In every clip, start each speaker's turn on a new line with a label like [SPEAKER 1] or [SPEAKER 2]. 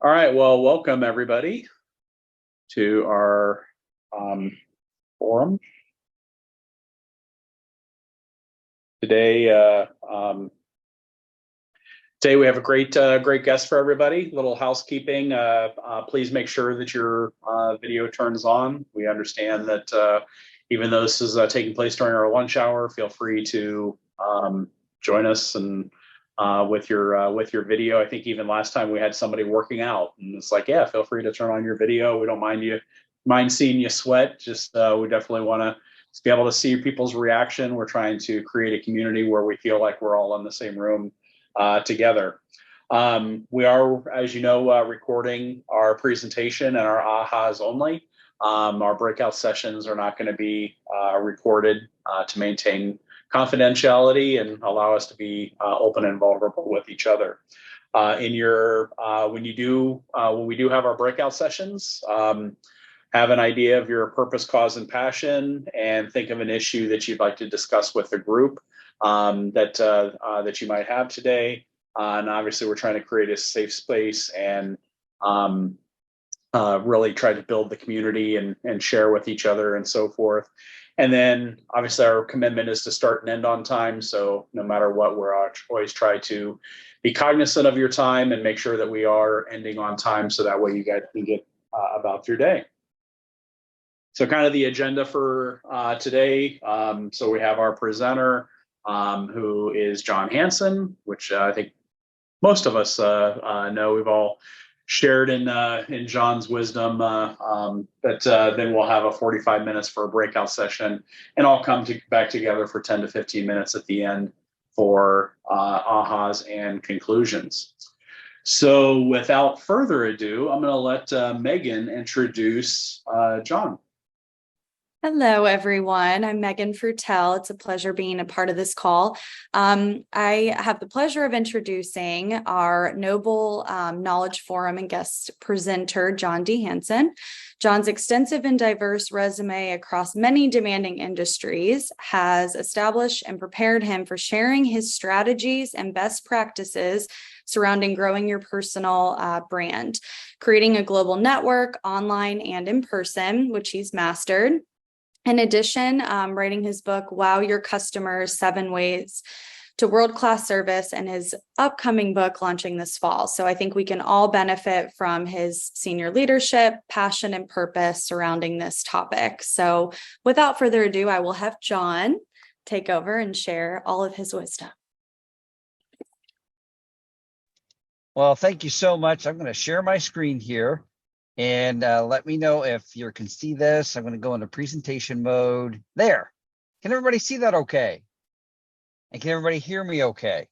[SPEAKER 1] All right, well, welcome everybody to our forum. Today we have a great guest for everybody. Little housekeeping. Please make sure that your video turns on. We understand that even though this is taking place during our lunch hour, feel free to join us and with your video. I think even last time we had somebody working out, and it's like, yeah, feel free to turn on your video. We don't mind seeing you sweat. Just we definitely want to be able to see people's reaction. We're trying to create a community where we feel like we're all in the same room together. We are, as you know, recording our presentation and our ahas only. Our breakout sessions are not going to be recorded to maintain confidentiality and allow us to be open and vulnerable with each other. When we do have our breakout sessions, have an idea of your purpose, cause, and passion, and think of an issue that you'd like to discuss with the group that you might have today. And obviously, we're trying to create a safe space and really try to build the community and share with each other and so forth. And then obviously our commitment is to start and end on time. So no matter what, we're always try to be cognizant of your time and make sure that we are ending on time. So that way you guys can get about your day. So kind of the agenda for today. So we have our presenter who is John Hanson, which I think most of us know. We've all shared in John's wisdom, but then we'll have a 45 minutes for a breakout session, and I'll come back together for 10 to 15 minutes at the end for ahas and conclusions. So without further ado, I'm going to let Megan introduce John.
[SPEAKER 2] Hello, everyone. I'm Megan Frutel. It's a pleasure being a part of this call. I have the pleasure of introducing our Noble Knowledge Forum and guest presenter, John D. Hanson. John's extensive and diverse resume across many demanding industries has established and prepared him for sharing his strategies and best practices surrounding growing your personal brand, creating a global network online and in person, which he's mastered. In addition, writing his book, Wow Your Customers, 7 Ways to World-Class Service, and his upcoming book launching this fall. So I think we can all benefit from his senior leadership, passion, and purpose surrounding this topic. So without further ado, I will have John take over and share all of his wisdom.
[SPEAKER 3] Well, thank you so much. I'm going to share my screen here. And let me know if you can see this. I'm going to go into presentation mode. There. Can everybody see that okay? And can everybody hear me okay?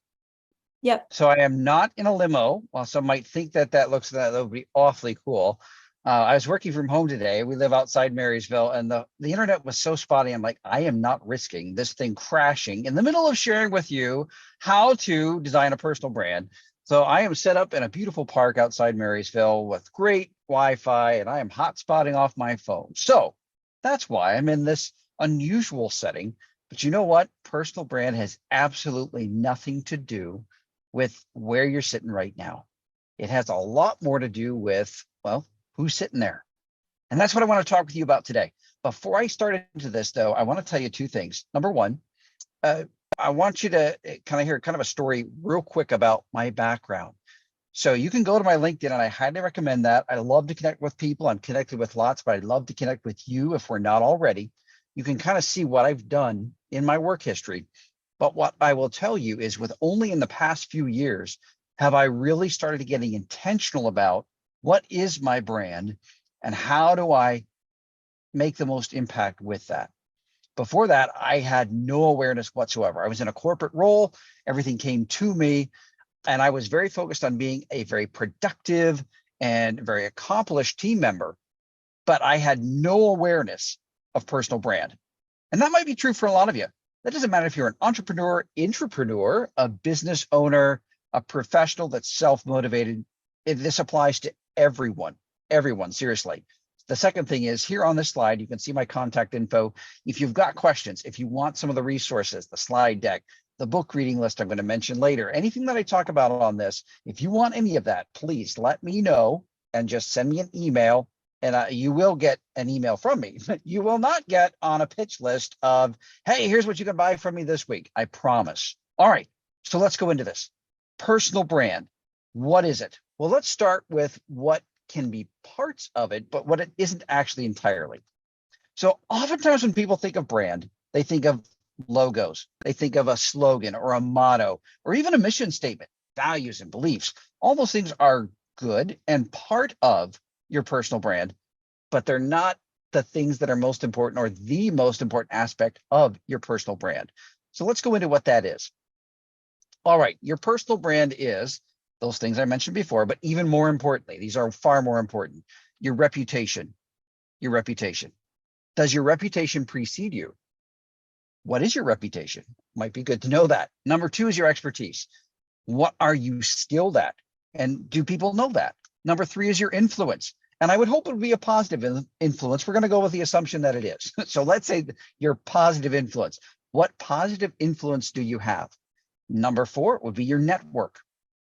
[SPEAKER 2] Yep.
[SPEAKER 3] So I am not in a limo. While some might think that that would be awfully cool. I was working from home today. We live outside Marysville, and the internet was so spotty. I'm like, I am not risking this thing crashing in the middle of sharing with you how to design a personal brand. So I am set up in a beautiful park outside Marysville with great Wi-Fi, and I am hotspotting off my phone. So that's why I'm in this unusual setting. But you know what? Personal brand has absolutely nothing to do with where you're sitting right now. It has a lot more to do with, well, who's sitting there. And that's what I want to talk with you about today. Before I start into this, though, I want to tell you 2 things. Number one, I want you to kind of hear kind of a story real quick about my background. So you can go to my LinkedIn, and I highly recommend that. I love to connect with people. I'm connected with lots, but I'd love to connect with you if we're not already. You can kind of see what I've done in my work history. But what I will tell you is with only in the past few years, have I really started getting intentional about what is my brand and how do I make the most impact with that. Before that, I had no awareness whatsoever. I was in a corporate role. Everything came to me. And I was very focused on being a very productive and very accomplished team member. But I had no awareness of personal brand. And that might be true for a lot of you. That doesn't matter if you're an entrepreneur, intrapreneur, a business owner, a professional that's self-motivated. This applies to everyone, seriously. The second thing is here on this slide, you can see my contact info. If you've got questions, if you want some of the resources, the slide deck, the book reading list I'm going to mention later, anything that I talk about on this, if you want any of that, please let me know and just send me an email, and you will get an email from me. You will not get on a pitch list of, hey, here's what you can buy from me this week. I promise. All right, so let's go into this. Personal brand. What is it? Well, let's start with what can be parts of it, but what it isn't actually entirely. So oftentimes when people think of brand, they think of logos, they think of a slogan or a motto, or even a mission statement, values and beliefs. All those things are good and part of your personal brand, but they're not the things that are most important or the most important aspect of your personal brand. So let's go into what that is. All right, your personal brand is those things I mentioned before, but even more importantly, these are far more important. Your reputation, your reputation. Does your reputation precede you? What is your reputation? Might be good to know that. Number two is your expertise. What are you skilled at? And do people know that? Number three is your influence. And I would hope it would be a positive influence. We're going to go with the assumption that it is. So let's say your positive influence. What positive influence do you have? Number four would be your network.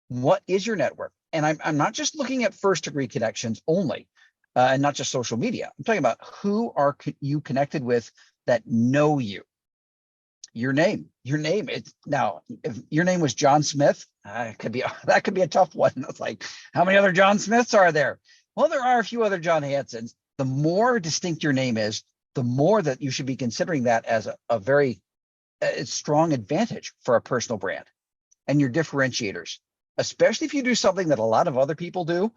[SPEAKER 3] What is your network? And I'm not just looking at first degree connections only, and not just social media. I'm talking about who are you connected with that know you. Your name. It's now, if your name was John Smith, that could be a tough one. It's like, how many other John Smiths are there? Well, there are a few other John Hansons. The more distinct your name is, the more that you should be considering that as a very strong advantage for a personal brand and your differentiators, especially if you do something that a lot of other people do.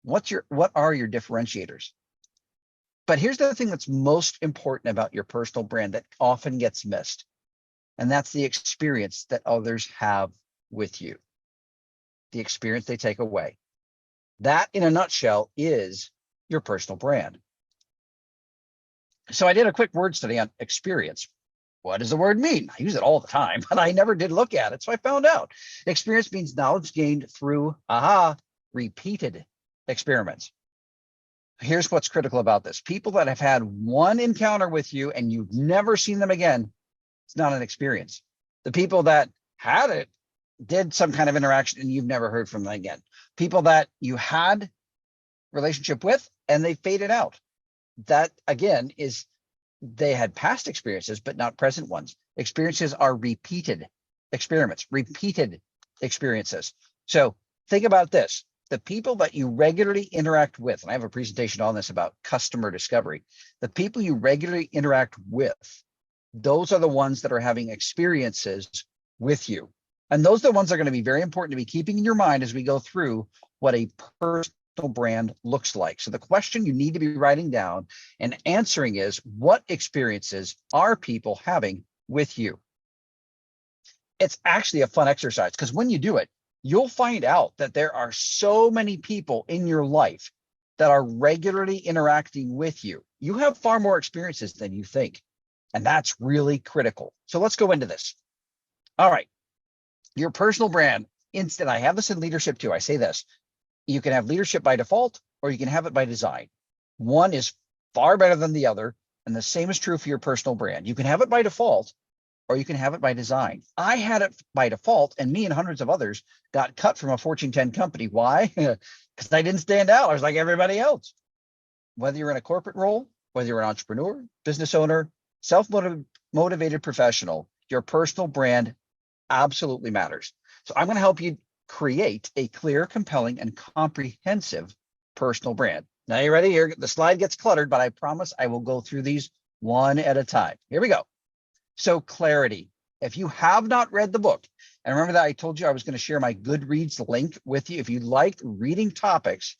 [SPEAKER 3] What are your differentiators? But here's the thing that's most important about your personal brand that often gets missed, and that's the experience that others have with you, the experience they take away. That, in a nutshell, is your personal brand. So I did a quick word study on experience. What does the word mean? I use it all the time, but I never did look at it. So I found out experience means knowledge gained through, repeated experiments. Here's what's critical about this. People that have had one encounter with you and you've never seen them again, it's not an experience. The people that had it did some kind of interaction and you've never heard from them again. People that you had relationship with and they faded out. That, again, is they had past experiences, but not present ones. Experiences are repeated experiments, repeated experiences. So think about this. The people that you regularly interact with, and I have a presentation on this about customer discovery, the people you regularly interact with, those are the ones that are having experiences with you. And those are the ones that are going to be very important to be keeping in your mind as we go through what a personal brand looks like. So the question you need to be writing down and answering is, what experiences are people having with you? It's actually a fun exercise because when you do it, you'll find out that there are so many people in your life that are regularly interacting with you. You have far more experiences than you think, and that's really critical. So let's go into this. All right, your personal brand. Instant, I have this in leadership too. I say this. You can have leadership by default, or you can have it by design. One is far better than the other, and the same is true for your personal brand. You can have it by default, or you can have it by design. I had it by default, and me and hundreds of others got cut from a Fortune 10 company. Why? Because I didn't stand out. I was like everybody else. Whether you're in a corporate role, whether you're an entrepreneur, business owner, self-motivated professional, your personal brand absolutely matters. So I'm going to help you create a clear, compelling, and comprehensive personal brand. Now you ready? Here, the slide gets cluttered, but I promise I will go through these one at a time. Here we go. So clarity. If you have not read the book, and remember that I told you I was going to share my Goodreads link with you. If you like reading topics,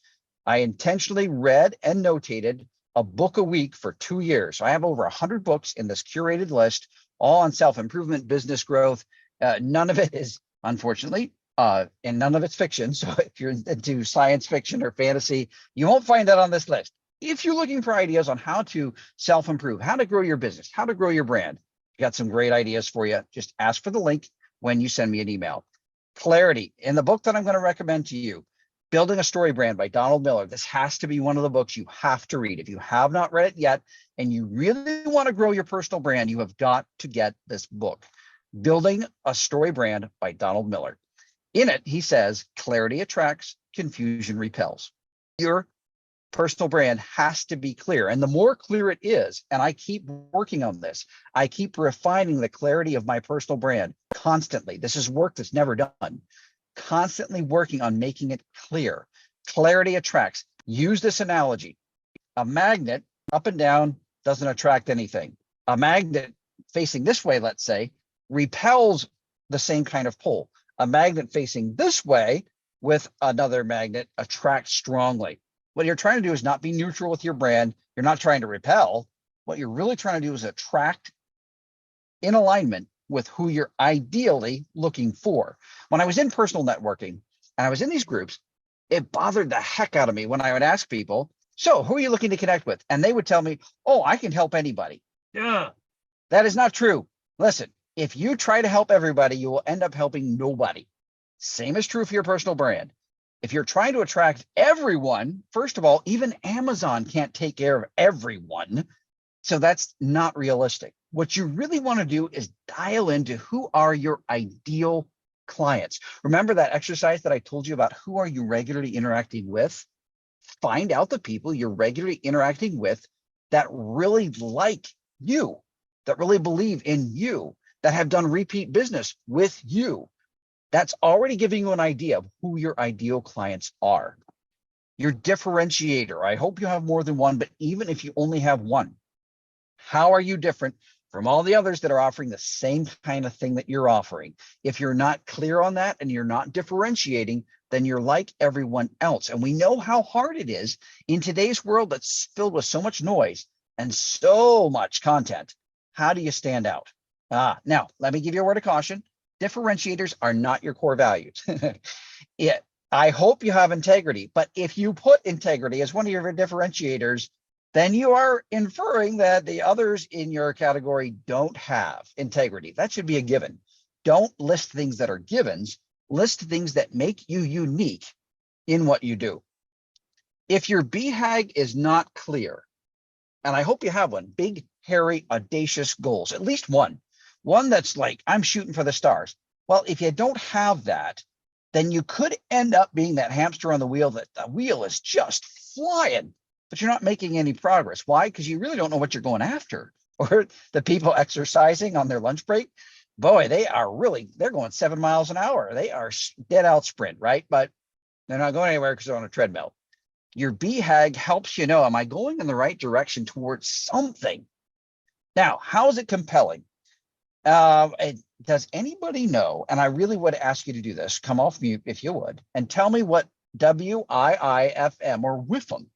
[SPEAKER 3] I intentionally read and notated a book a week for 2 years. So I have over 100 books in this curated list, all on self-improvement, business growth. None of it is, unfortunately, and none of it's fiction. So if you're into science fiction or fantasy, you won't find that on this list. If you're looking for ideas on how to self-improve, how to grow your business, how to grow your brand, I got some great ideas for you. Just ask for the link when you send me an email. Clarity. In the book that I'm going to recommend to you, Building a Story Brand by Donald Miller. This has to be one of the books you have to read. If you have not read it yet and you really want to grow your personal brand, you have got to get this book. Building a Story Brand by Donald Miller. In it, he says, clarity attracts, confusion repels. Your personal brand has to be clear. And the more clear it is, and I keep working on this, I keep refining the clarity of my personal brand constantly. This is work that's never done. Constantly working on making it clear. Clarity attracts. Use this analogy. A magnet up and down doesn't attract anything. A magnet facing this way, let's say, repels the same kind of pull. A magnet facing this way with another magnet attracts strongly. What you're trying to do is not be neutral with your brand. You're not trying to repel. What you're really trying to do is attract in alignment with who you're ideally looking for. When I was in personal networking and I was in these groups, it bothered the heck out of me when I would ask people, so who are you looking to connect with? And they would tell me, oh, I can help anybody. Yeah, that is not true. Listen, if you try to help everybody, you will end up helping nobody. Same is true for your personal brand. If you're trying to attract everyone, first of all, even Amazon can't take care of everyone. So that's not realistic. What you really want to do is dial into who are your ideal clients. Remember that exercise that I told you about who are you regularly interacting with? Find out the people you're regularly interacting with that really like you, that really believe in you, that have done repeat business with you. That's already giving you an idea of who your ideal clients are. Your differentiator. I hope you have more than one, but even if you only have one, how are you different from all the others that are offering the same kind of thing that you're offering? If you're not clear on that and you're not differentiating, then you're like everyone else. And we know how hard it is in today's world that's filled with so much noise and so much content. How do you stand out? Now, let me give you a word of caution. Differentiators are not your core values. I hope you have integrity, but if you put integrity as one of your differentiators, then you are inferring that the others in your category don't have integrity. That should be a given. Don't list things that are givens. List things that make you unique in what you do. If your BHAG is not clear, and I hope you have one, big, hairy, audacious goals, at least one that's like, I'm shooting for the stars. Well, if you don't have that, then you could end up being that hamster on the wheel that the wheel is just flying, but you're not making any progress. Why? Because you really don't know what you're going after. Or the people exercising on their lunch break, boy, they're going 7 miles an hour. They are dead out sprint, right? But they're not going anywhere because they're on a treadmill. Your BHAG helps you know, am I going in the right direction towards something? Now, how is it compelling? Does anybody know, and I really would ask you to do this, come off mute if you would, and tell me what WIIFM or WIFM,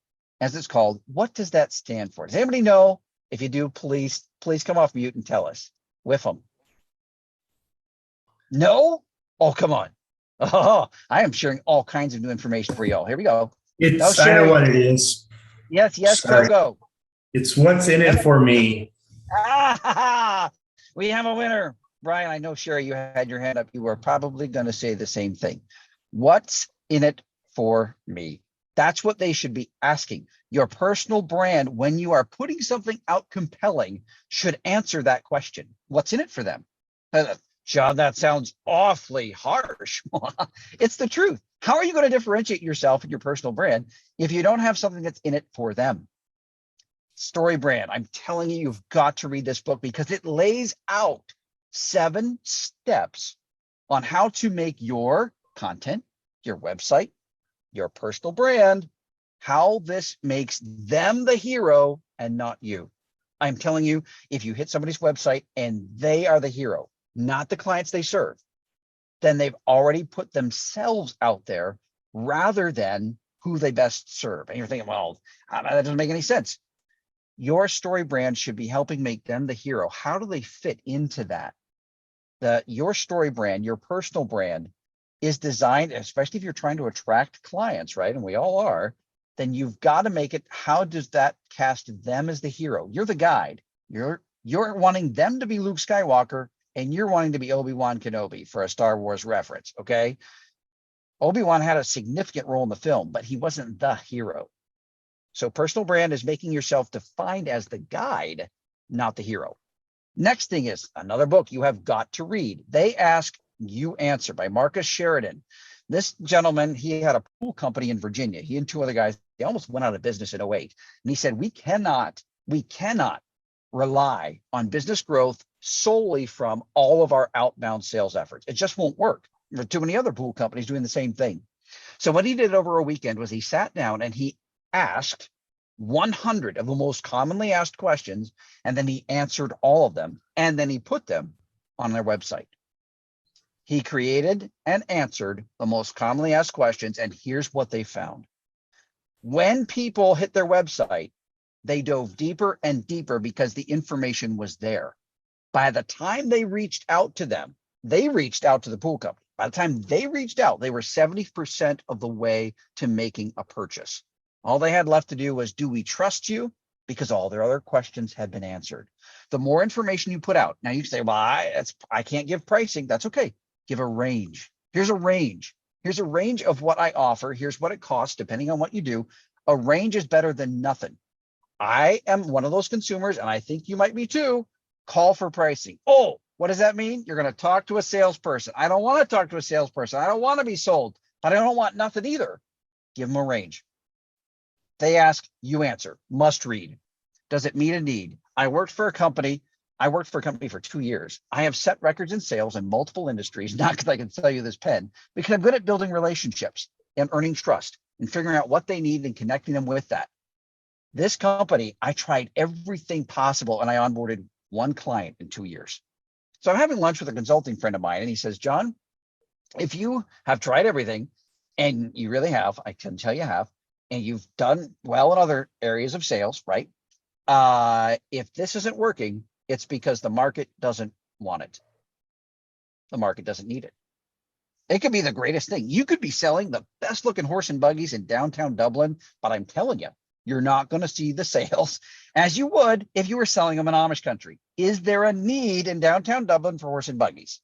[SPEAKER 3] as it's called, what does that stand for? Does anybody know? If you do, please come off mute and tell us. WIFM. No? Oh, come on. Oh, I am sharing all kinds of new information for y'all. Here we go.
[SPEAKER 4] I know what it is.
[SPEAKER 3] Yes,
[SPEAKER 4] Sorry.
[SPEAKER 3] go.
[SPEAKER 4] It's what's in it for me.
[SPEAKER 3] We have a winner. Brian, I know, Sherry, you had your hand up. You were probably going to say the same thing. What's in it for me? That's what they should be asking. Your personal brand, when you are putting something out compelling, should answer that question. What's in it for them? John, that sounds awfully harsh. It's the truth. How are you going to differentiate yourself and your personal brand if you don't have something that's in it for them? Story Brand. I'm telling you, you've got to read this book because it lays out 7 steps on how to make your content, your website, your personal brand, how this makes them the hero and not you. I'm telling you, if you hit somebody's website and they are the hero, not the clients they serve, then they've already put themselves out there rather than who they best serve. And you're thinking, well, that doesn't make any sense. Your story brand should be helping make them the hero. How do they fit into that? Your story brand, your personal brand is designed, especially if you're trying to attract clients, right? And we all are, then you've got to make it, how does that cast them as the hero? You're the guide. You're wanting them to be Luke Skywalker and you're wanting to be Obi-Wan Kenobi for a Star Wars reference, okay? Obi-Wan had a significant role in the film, but he wasn't the hero. So personal brand is making yourself defined as the guide, not the hero. Next thing is another book you have got to read. They Ask, You Answer by Marcus Sheridan. This gentleman, he had a pool company in Virginia. He and two other guys, they almost went out of business in '08. And he said, we cannot rely on business growth solely from all of our outbound sales efforts. It just won't work. There are too many other pool companies doing the same thing. So what he did over a weekend was he sat down and he asked 100 of the most commonly asked questions, and then he answered all of them, and then he put them on their website. He created and answered the most commonly asked questions, and here's what they found. When people hit their website, they dove deeper and deeper because the information was there. By the time they reached out to them, they reached out to the pool company. By the time they reached out, they were 70% of the way to making a purchase. All they had left to do was, do we trust you? Because all their other questions had been answered. The more information you put out, now you say, well, I can't give pricing. That's okay. Give a range. Here's a range. Here's a range of what I offer. Here's what it costs, depending on what you do. A range is better than nothing. I am one of those consumers, and I think you might be too. Call for pricing. Oh, what does that mean? You're going to talk to a salesperson. I don't want to talk to a salesperson. I don't want to be sold, but I don't want nothing either. Give them a range. They ask, you answer. Must read. Does it meet a need? I worked for a company for 2 years. I have set records in sales in multiple industries, not because I can sell you this pen, because I'm good at building relationships and earning trust and figuring out what they need and connecting them with that. This company, I tried everything possible, and I onboarded one client in 2 years. So I'm having lunch with a consulting friend of mine, and he says, John, if you have tried everything, and you really have, I can tell you have, and you've done well in other areas of sales, right? If this isn't working, it's because the market doesn't want it. The market doesn't need it. It could be the greatest thing. You could be selling the best looking horse and buggies in downtown Dublin, but I'm telling you, you're not going to see the sales as you would if you were selling them in Amish country. Is there a need in downtown Dublin for horse and buggies?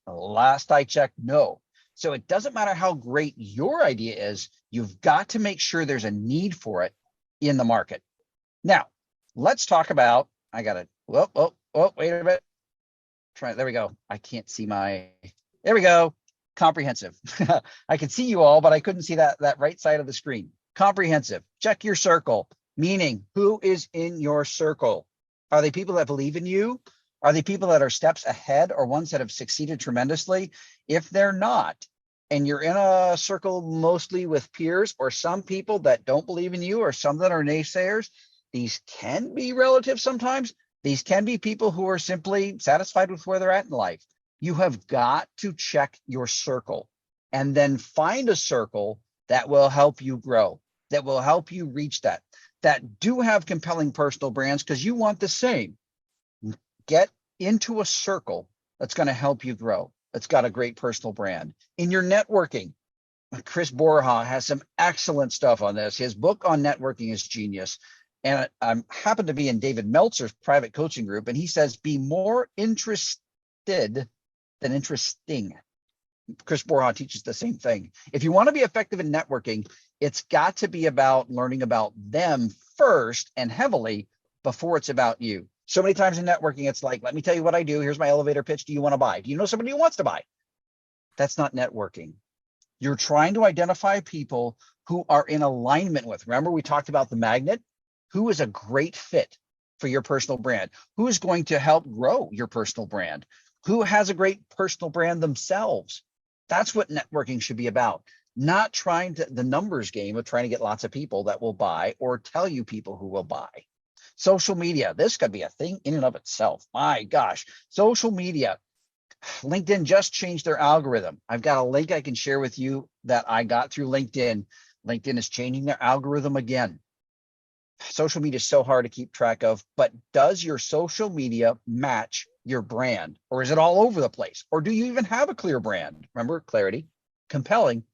[SPEAKER 3] Last I checked, no. So it doesn't matter how great your idea is, you've got to make sure there's a need for it in the market. Now, let's talk about, wait a minute. There we go. I can't see there we go. Comprehensive. I could see you all, but I couldn't see that right side of the screen. Comprehensive. Check your circle, meaning who is in your circle? Are they people that believe in you? Are they people that are steps ahead or ones that have succeeded tremendously? If they're not, and you're in a circle mostly with peers or some people that don't believe in you or some that are naysayers, these can be relatives sometimes. These can be people who are simply satisfied with where they're at in life. You have got to check your circle and then find a circle that will help you grow, that will help you reach that do have compelling personal brands, because you want the same. Get into a circle that's going to help you grow. That's got a great personal brand. In your networking, Chris Borja has some excellent stuff on this. His book on networking is genius. And I happen to be in David Meltzer's private coaching group, and he says, be more interested than interesting. Chris Borja teaches the same thing. If you want to be effective in networking, it's got to be about learning about them first and heavily before it's about you. So many times in networking, it's like, let me tell you what I do. Here's my elevator pitch. Do you want to buy? Do you know somebody who wants to buy? That's not networking. You're trying to identify people who are in alignment with. Remember, we talked about the magnet. Who is a great fit for your personal brand? Who is going to help grow your personal brand? Who has a great personal brand themselves? That's what networking should be about. Not trying to the numbers game of trying to get lots of people that will buy or tell you people who will buy. Social media, this could be a thing in and of itself. My gosh, social media. LinkedIn just changed their algorithm. I've got a link I can share with you that I got through LinkedIn. LinkedIn is changing their algorithm again. Social media is so hard to keep track of, but does your social media match your brand, or is it all over the place? Or do you even have a clear brand? Remember, clarity, compelling,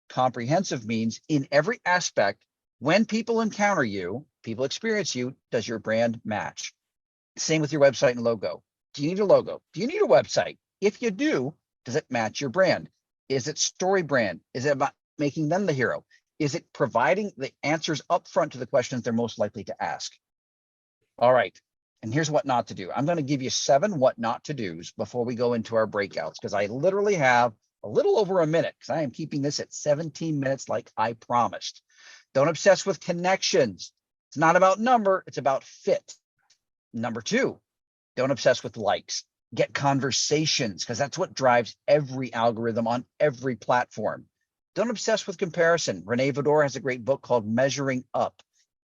[SPEAKER 3] comprehensive means in every aspect. When people encounter you, people experience you, does your brand match? Same with your website and logo. Do you need a logo? Do you need a website? If you do, does it match your brand? Is it story brand? Is it about making them the hero? Is it providing the answers up front to the questions they're most likely to ask? All right. And here's what not to do. I'm going to give you 7 what not to do's before we go into our breakouts, because I literally have a little over a minute, because I am keeping this at 17 minutes like I promised. Don't obsess with connections. It's not about number, it's about fit. Number 2, don't obsess with likes. Get conversations, because that's what drives every algorithm on every platform. Don't obsess with comparison. Renee Vidor has a great book called Measuring Up.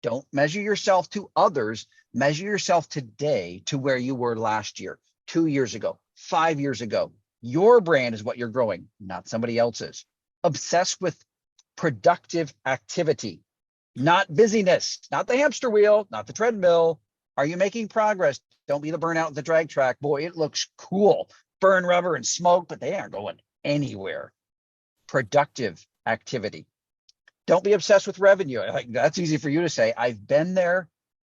[SPEAKER 3] Don't measure yourself to others. Measure yourself today to where you were last year, 2 years ago, 5 years ago. Your brand is what you're growing, not somebody else's. Obsess with productive activity, not busyness, not the hamster wheel, not the treadmill. Are you making progress? Don't be the burnout at the drag track. Boy, it looks cool. Burn rubber and smoke, but they aren't going anywhere. Productive activity. Don't be obsessed with revenue. Like, that's easy for you to say. I've been there,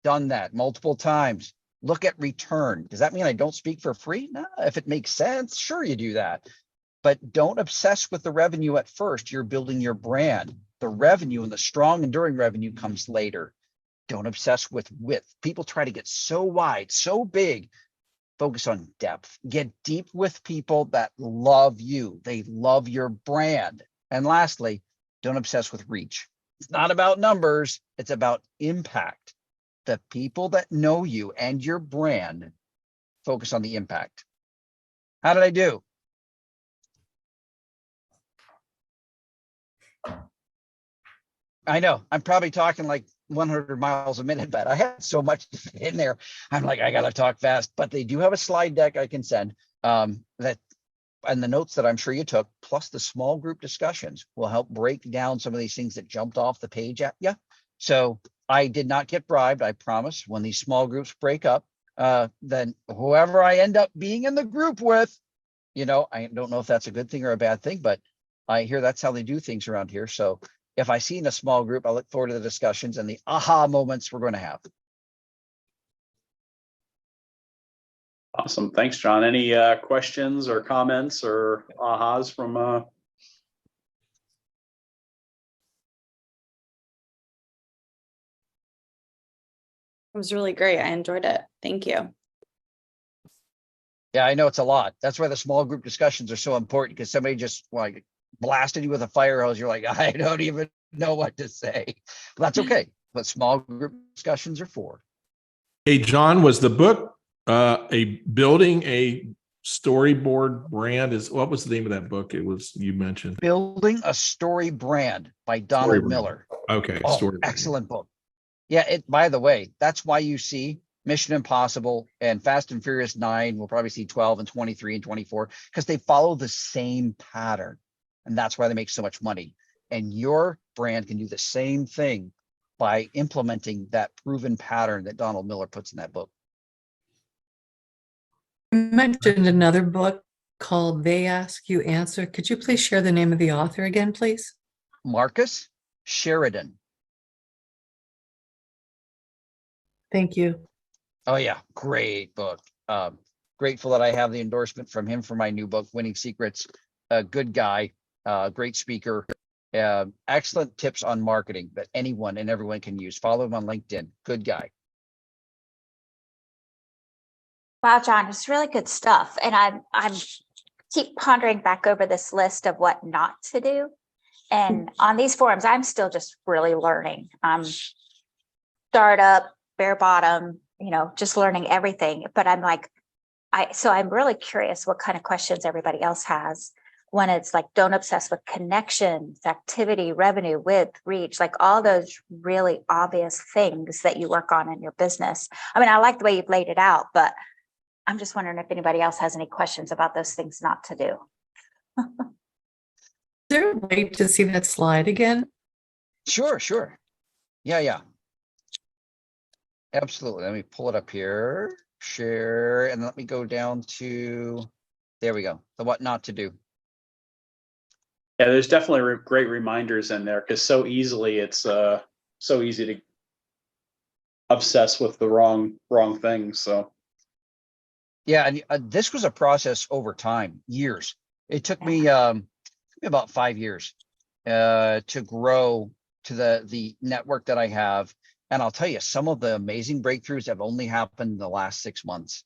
[SPEAKER 3] done that multiple times. Look at return. Does that mean I don't speak for free? No, if it makes sense, sure you do that. But don't obsess with the revenue at first. You're building your brand. The revenue and the strong enduring revenue comes later. Don't obsess with width. People try to get so wide, so big. Focus on depth. Get deep with people that love you. They love your brand. And lastly, don't obsess with reach. It's not about numbers. It's about impact. The people that know you and your brand, focus on the impact. How did I do? I know I'm probably talking like 100 miles a minute, but I had so much in there. I'm like, I got to talk fast, but they do have a slide deck I can send that, and the notes that I'm sure you took, plus the small group discussions will help break down some of these things that jumped off the page at you. So I did not get bribed. I promise when these small groups break up, then whoever I end up being in the group with, I don't know if that's a good thing or a bad thing, but I hear that's how they do things around here. So if I see in a small group, I look forward to the discussions and the aha moments we're going to have.
[SPEAKER 1] Awesome. Thanks, John. Any questions or comments or ahas from
[SPEAKER 2] It was really great. I enjoyed it. Thank you.
[SPEAKER 3] Yeah, I know it's a lot. That's why the small group discussions are so important, because somebody just like blasted you with a fire hose. You're like, I don't even know what to say. But that's okay. What small group discussions are for.
[SPEAKER 5] Hey, John, was the book a building a storyboard brand? What was the name of that book? You mentioned
[SPEAKER 3] Building a Story Brand by Donald Miller.
[SPEAKER 5] Okay,
[SPEAKER 3] story. Excellent book. Yeah, by the way, that's why you see Mission Impossible and Fast and Furious 9. We'll probably see 12 and 23 and 24, because they follow the same pattern. And that's why they make so much money. And your brand can do the same thing by implementing that proven pattern that Donald Miller puts in that book.
[SPEAKER 6] You mentioned another book called They Ask, You Answer. Could you please share the name of the author again, please?
[SPEAKER 3] Marcus Sheridan.
[SPEAKER 6] Thank you.
[SPEAKER 3] Oh yeah, great book. Grateful that I have the endorsement from him for my new book, Winning Secrets. A good guy, great speaker, excellent tips on marketing that anyone and everyone can use. Follow him on LinkedIn. Good guy.
[SPEAKER 7] Wow, John, it's really good stuff. And I'm keep pondering back over this list of what not to do. And on these forums, I'm still just really learning. Startup, bare bottom, just learning everything. But I'm like, I'm really curious what kind of questions everybody else has when it's like, don't obsess with connections, activity, revenue, width, reach, like all those really obvious things that you work on in your business. I mean, I like the way you've laid it out, but I'm just wondering if anybody else has any questions about those things not to do.
[SPEAKER 6] Is there a way to see that slide again?
[SPEAKER 3] Sure. Yeah. Absolutely. Let me pull it up here, share, and let me go down to, there we go, the what not to do.
[SPEAKER 1] Yeah, there's definitely great reminders in there, because it's so easy to obsess with the wrong things. So
[SPEAKER 3] yeah, and this was a process over time, years. It took me about 5 years to grow to the network that I have And I'll tell you, some of the amazing breakthroughs have only happened in the last 6 months.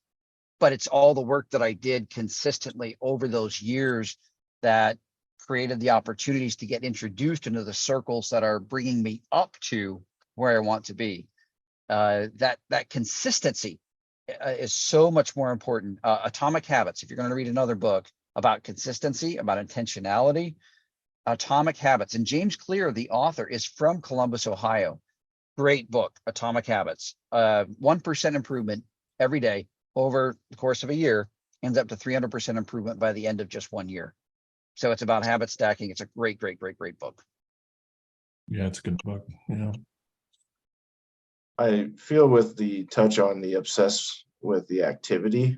[SPEAKER 3] But it's all the work that I did consistently over those years that created the opportunities to get introduced into the circles that are bringing me up to where I want to be. That consistency is so much more important. Atomic Habits, if you're going to read another book about consistency, about intentionality, Atomic Habits. And James Clear, the author, is from Columbus, Ohio. Great book, Atomic Habits. 1% improvement every day over the course of a year ends up to 300% improvement by the end of just 1 year. So it's about habit stacking. It's a great book.
[SPEAKER 5] Yeah, it's a good book. Yeah.
[SPEAKER 8] I feel with the touch on the obsess with the activity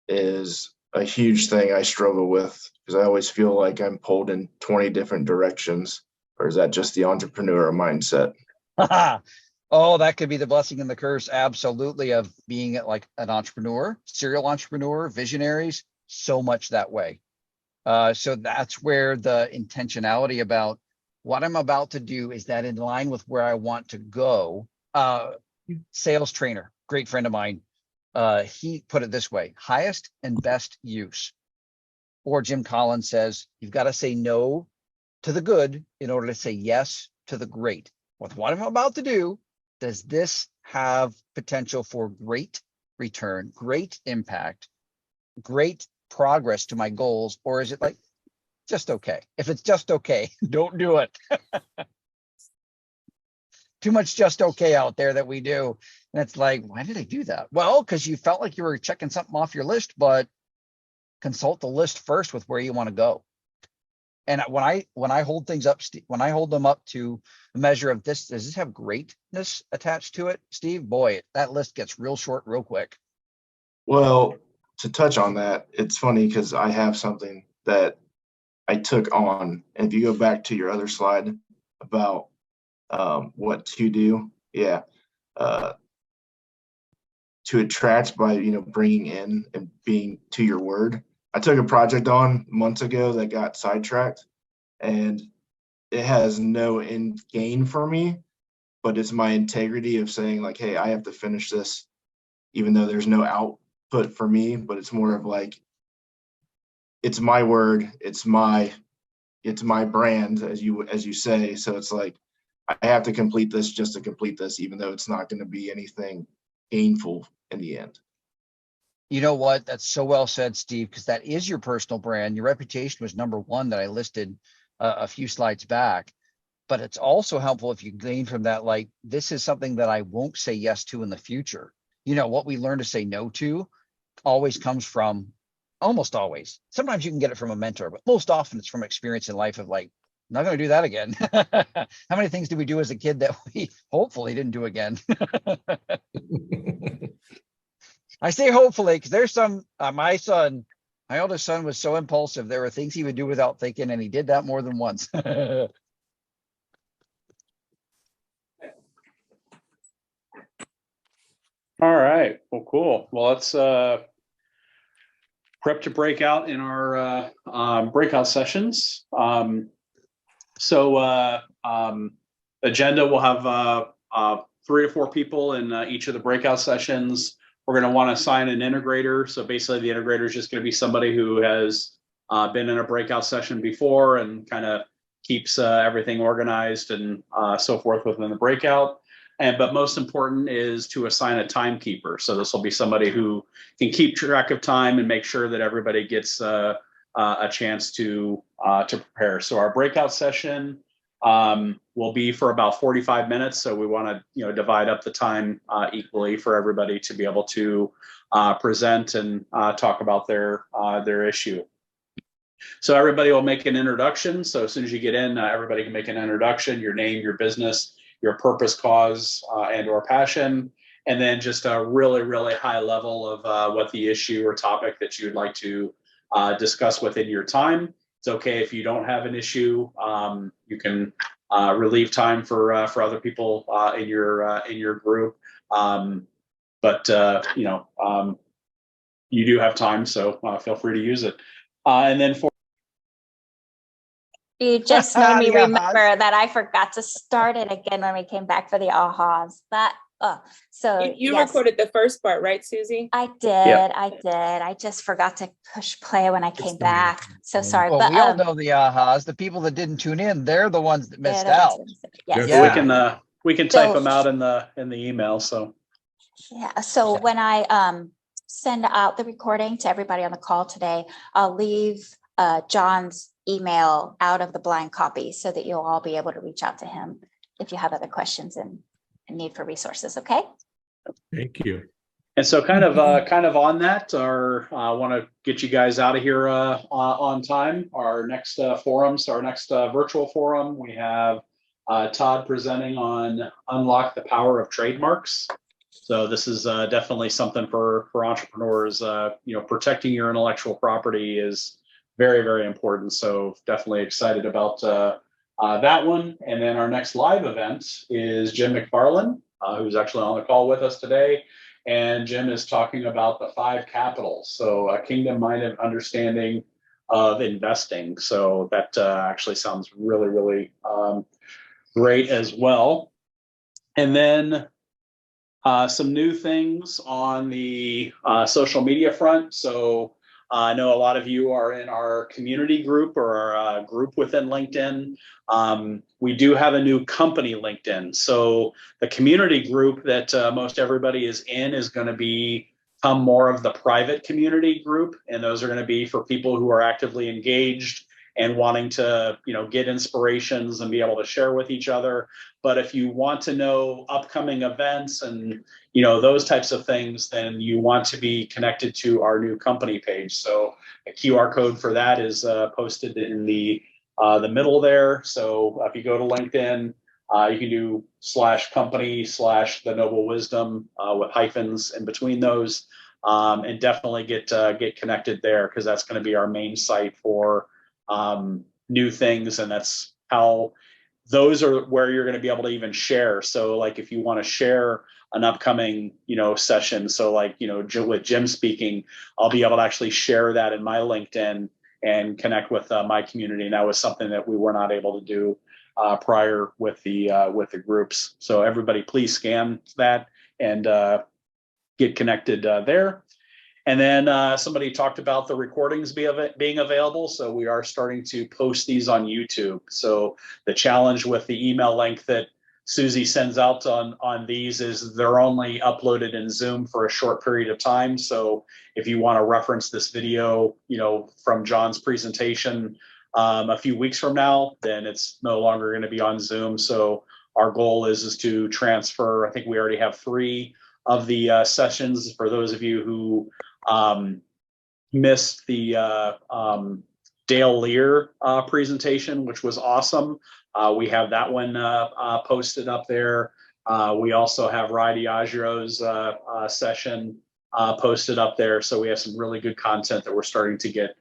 [SPEAKER 8] is a huge thing I struggle with, because I always feel like I'm pulled in 20 different directions. Or is that just the entrepreneur mindset?
[SPEAKER 3] Oh, that could be the blessing and the curse. Absolutely, of being like an entrepreneur, serial entrepreneur, visionaries, so much that way. So that's where the intentionality about what I'm about to do, is that in line with where I want to go? Sales trainer, great friend of mine. He put it this way: highest and best use. Or Jim Collins says, you've got to say no to the good in order to say yes to the great. With what I'm about to do, does this have potential for great return, great impact, great progress to my goals? Or is it like just okay? If it's just okay, don't do it. Too much just okay out there that we do. And it's like, why did I do that? Well, because you felt like you were checking something off your list, but consult the list first with where you want to go. And when I hold things up, when I hold them up to a measure of this, does this have greatness attached to it, Steve? Boy, that list gets real short real quick.
[SPEAKER 8] Well, to touch on that, it's funny because I have something that I took on. And if you go back to your other slide about what to do, to attract by bringing in and being to your word. I took a project on months ago that got sidetracked, and it has no end gain for me, but it's my integrity of saying like, hey, I have to finish this, even though there's no output for me. But it's more of like, it's my word, it's my brand, as you say. So it's like, I have to complete this just to complete this, even though it's not going to be anything gainful in the end.
[SPEAKER 3] You know what? That's so well said, Steve, because that is your personal brand. Your reputation was number one that I listed a few slides back. But it's also helpful if you glean from that, like, this is something that I won't say yes to in the future. What we learn to say no to always comes from, almost always. Sometimes you can get it from a mentor, but most often it's from experience in life of like, I'm not going to do that again. How many things did we do as a kid that we hopefully didn't do again? I say hopefully because there's some, my oldest son was so impulsive. There were things he would do without thinking, and he did that more than once.
[SPEAKER 1] All right. Well, cool. Well, let's prep to break out in our breakout sessions. Agenda, we'll have 3 to 4 people in each of the breakout sessions. We're going to want to assign an integrator. So basically the integrator is just going to be somebody who has been in a breakout session before and kind of keeps everything organized and so forth within the breakout. But most important is to assign a timekeeper. So this will be somebody who can keep track of time and make sure that everybody gets a chance to prepare. So our breakout session will be for about 45 minutes. So we want to divide up the time equally for everybody to be able to present and talk about their issue. So everybody will make an introduction. So as soon as you get in, everybody can make an introduction, your name, your business, your purpose, cause, and or passion, and then just a really, really high level of what the issue or topic that you would like to discuss within your time. It's okay if you don't have an issue. You can relieve time for other people in your group. You do have time, so feel free to use it. And then for
[SPEAKER 7] You just made me
[SPEAKER 3] The ahas.
[SPEAKER 7] remember that I forgot to start it again when we came back for the ahas. So
[SPEAKER 9] You
[SPEAKER 7] yes,
[SPEAKER 9] recorded the first part, right, Susie?
[SPEAKER 7] I did. I just forgot to push play when I came back. So sorry.
[SPEAKER 3] Well,
[SPEAKER 7] But
[SPEAKER 3] we all know the ahas. The people that didn't tune in, they're the ones that
[SPEAKER 7] they're
[SPEAKER 3] missed
[SPEAKER 7] the ones
[SPEAKER 3] out.
[SPEAKER 7] who missed it. Yes.
[SPEAKER 3] Yeah.
[SPEAKER 1] We can type
[SPEAKER 7] So-
[SPEAKER 1] them out in the email. So
[SPEAKER 7] Yeah, so when I send out the recording to everybody on the call today, I'll leave John's email out of the blind copy so that you'll all be able to reach out to him if you have other questions and need for resources, okay?
[SPEAKER 5] Thank you.
[SPEAKER 1] and so kind of on that, I want to get you guys out of here on time. Our next our next virtual forum, we have Todd presenting on unlock the power of trademarks. So this is definitely something for entrepreneurs. Protecting your intellectual property is very, very important. So definitely excited about that one. And then our next live event is Jim McFarland, who's actually on the call with us today. And Jim is talking about the 5 capitals. So a kingdom-minded understanding of investing. So that actually sounds really, really great as well. And then some new things on the social media front. So I know a lot of you are in our community group or our group within LinkedIn. We do have a new company LinkedIn. So the community group that most everybody is in is going to become more of the private community group. And those are going to be for people who are actively engaged and wanting to, get inspirations and be able to share with each other. But if you want to know upcoming events and, those types of things, then you want to be connected to our new company page. So a QR code for that is posted in the middle there. So if you go to LinkedIn, you can do /company/the noble wisdom with hyphens in between those, and definitely get connected there, because that's going to be our main site for new things. And that's how those are where you're going to be able to even share. So like if you want to share an upcoming, session. So like, with Jim speaking, I'll be able to actually share that in my LinkedIn and connect with my community. And that was something that we were not able to do prior with the groups. So everybody please scan that and get connected there. And then somebody talked about the recordings being available. So we are starting to post these on YouTube. So the challenge with the email link that Susie sends out on these is they're only uploaded in Zoom for a short period of time. So if you want to reference this video, from John's presentation a few weeks from now, then it's no longer going to be on Zoom. So our goal is to transfer. I think we already have 3 of the sessions. For those of you who missed the Dale Lear presentation, which was awesome. We have that one posted up there. We also have Rai Diagero's session posted up there. So we have some really good content that we're starting to get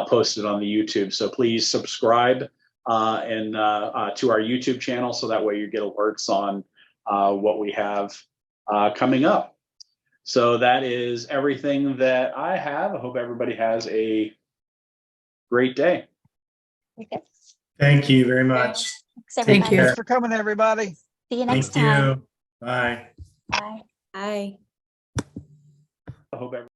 [SPEAKER 1] posted on the YouTube. So please subscribe and to our YouTube channel, so that way you get alerts on what we have coming up. So that is everything that I have. I hope everybody has a great day.
[SPEAKER 7] Okay.
[SPEAKER 4] Thank you very much.
[SPEAKER 7] Thanks,
[SPEAKER 6] Thank
[SPEAKER 7] everybody.
[SPEAKER 6] you.
[SPEAKER 3] Thanks for coming, everybody.
[SPEAKER 7] See you next
[SPEAKER 4] Thank
[SPEAKER 7] time.
[SPEAKER 4] you. Bye.
[SPEAKER 7] Bye.
[SPEAKER 2] Bye.
[SPEAKER 1] I hope everybody